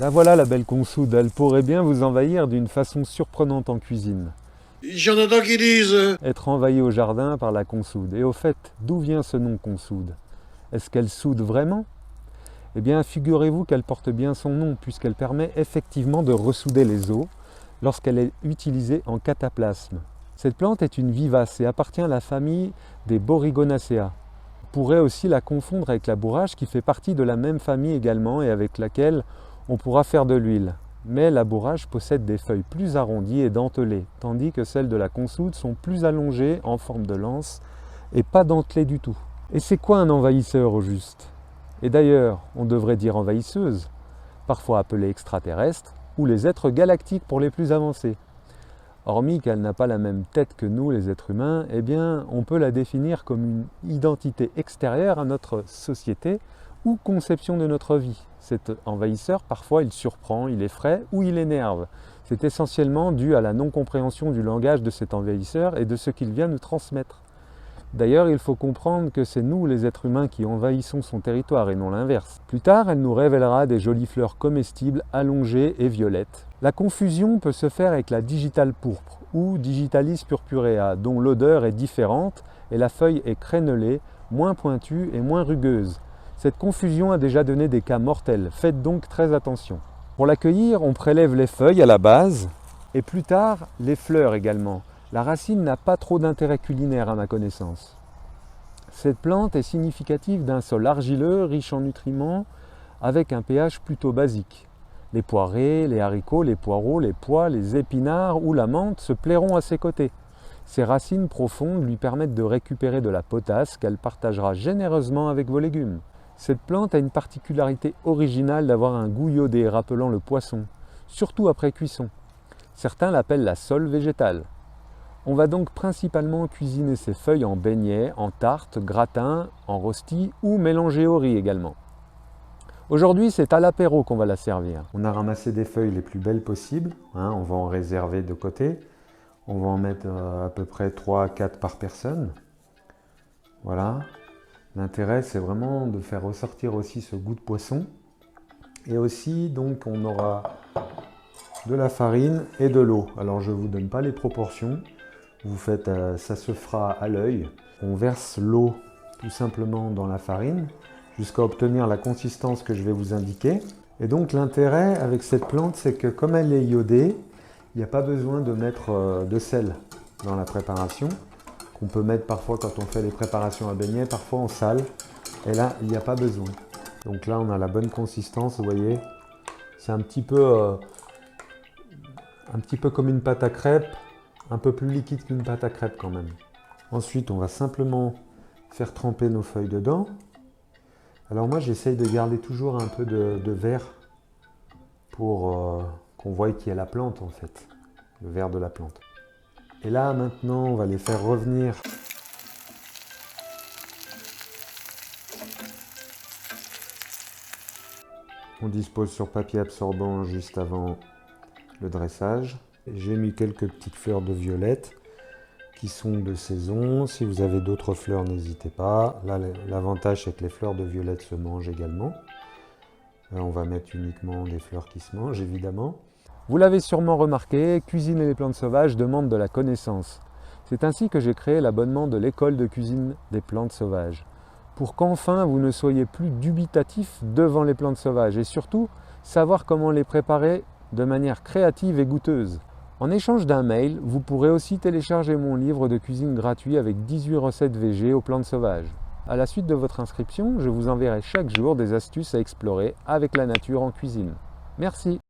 La voilà la belle consoude, elle pourrait bien vous envahir d'une façon surprenante en cuisine. J'en entends qui disent. Être envahi au jardin par la consoude. Et au fait, d'où vient ce nom consoude? Est-ce qu'elle soude vraiment? Eh bien, figurez-vous qu'elle porte bien son nom, puisqu'elle permet effectivement de ressouder les os lorsqu'elle est utilisée en cataplasme. Cette plante est une vivace et appartient à la famille des Borhigonacea. On pourrait aussi la confondre avec la bourrache qui fait partie de la même famille également et avec laquelle on pourra faire de l'huile. Mais la bourrache possède des feuilles plus arrondies et dentelées, tandis que celles de la consoude sont plus allongées en forme de lance et pas dentelées du tout. Et c'est quoi un envahisseur au juste? Et d'ailleurs, on devrait dire envahisseuse, parfois appelée extraterrestre, ou les êtres galactiques pour les plus avancés. Hormis qu'elle n'a pas la même tête que nous, les êtres humains, eh bien, on peut la définir comme une identité extérieure à notre société ou conception de notre vie. Cet envahisseur, parfois, il surprend, il effraie ou il énerve. C'est essentiellement dû à la non-compréhension du langage de cet envahisseur et de ce qu'il vient nous transmettre. D'ailleurs, il faut comprendre que c'est nous, les êtres humains, qui envahissons son territoire et non l'inverse. Plus tard, elle nous révélera des jolies fleurs comestibles, allongées et violettes. La confusion peut se faire avec la digitale pourpre ou Digitalis purpurea, dont l'odeur est différente et la feuille est crénelée, moins pointue et moins rugueuse. Cette confusion a déjà donné des cas mortels, faites donc très attention. Pour l'accueillir, on prélève les feuilles à la base et plus tard les fleurs également. La racine n'a pas trop d'intérêt culinaire à ma connaissance. Cette plante est significative d'un sol argileux, riche en nutriments, avec un pH plutôt basique. Les poirées, les haricots, les poireaux, les pois, les épinards ou la menthe se plairont à ses côtés. Ses racines profondes lui permettent de récupérer de la potasse qu'elle partagera généreusement avec vos légumes. Cette plante a une particularité originale d'avoir un goût iodé rappelant le poisson, surtout après cuisson. Certains l'appellent la sole végétale. On va donc principalement cuisiner ces feuilles en beignets, en tarte, gratin, en rosti ou mélangées au riz également. Aujourd'hui, c'est à l'apéro qu'on va la servir. On a ramassé des feuilles les plus belles possibles, on va en réserver de côté. On va en mettre à peu près 3 à 4 par personne. Voilà. L'intérêt, c'est vraiment de faire ressortir aussi ce goût de poisson. Et aussi, donc, on aura de la farine et de l'eau. Alors, je ne vous donne pas les proportions. Vous faites, ça se fera à l'œil. On verse l'eau tout simplement dans la farine jusqu'à obtenir la consistance que je vais vous indiquer. Et donc l'intérêt avec cette plante, c'est que comme elle est iodée, il n'y a pas besoin de mettre de sel dans la préparation, qu'on peut mettre parfois quand on fait les préparations à beignets, parfois en sale. Et là, il n'y a pas besoin. Donc là, on a la bonne consistance, vous voyez. C'est un petit peu comme une pâte à crêpes, un peu plus liquide qu'une pâte à crêpes quand même. Ensuite, on va simplement faire tremper nos feuilles dedans. Alors moi, j'essaye de garder toujours un peu de verre pour qu'on voie qu'il y a la plante en fait, le verre de la plante. Et là, maintenant, on va les faire revenir. On dispose sur papier absorbant juste avant le dressage. J'ai mis quelques petites fleurs de violette qui sont de saison. Si vous avez d'autres fleurs, n'hésitez pas. Là, l'avantage, c'est que les fleurs de violette se mangent également. Là, on va mettre uniquement des fleurs qui se mangent, évidemment. Vous l'avez sûrement remarqué, cuisiner les plantes sauvages demande de la connaissance. C'est ainsi que j'ai créé l'abonnement de l'école de cuisine des plantes sauvages. Pour qu'enfin vous ne soyez plus dubitatif devant les plantes sauvages et surtout savoir comment les préparer de manière créative et goûteuse. En échange d'un mail, vous pourrez aussi télécharger mon livre de cuisine gratuit avec 18 recettes végé aux plantes sauvages. À la suite de votre inscription, je vous enverrai chaque jour des astuces à explorer avec la nature en cuisine. Merci.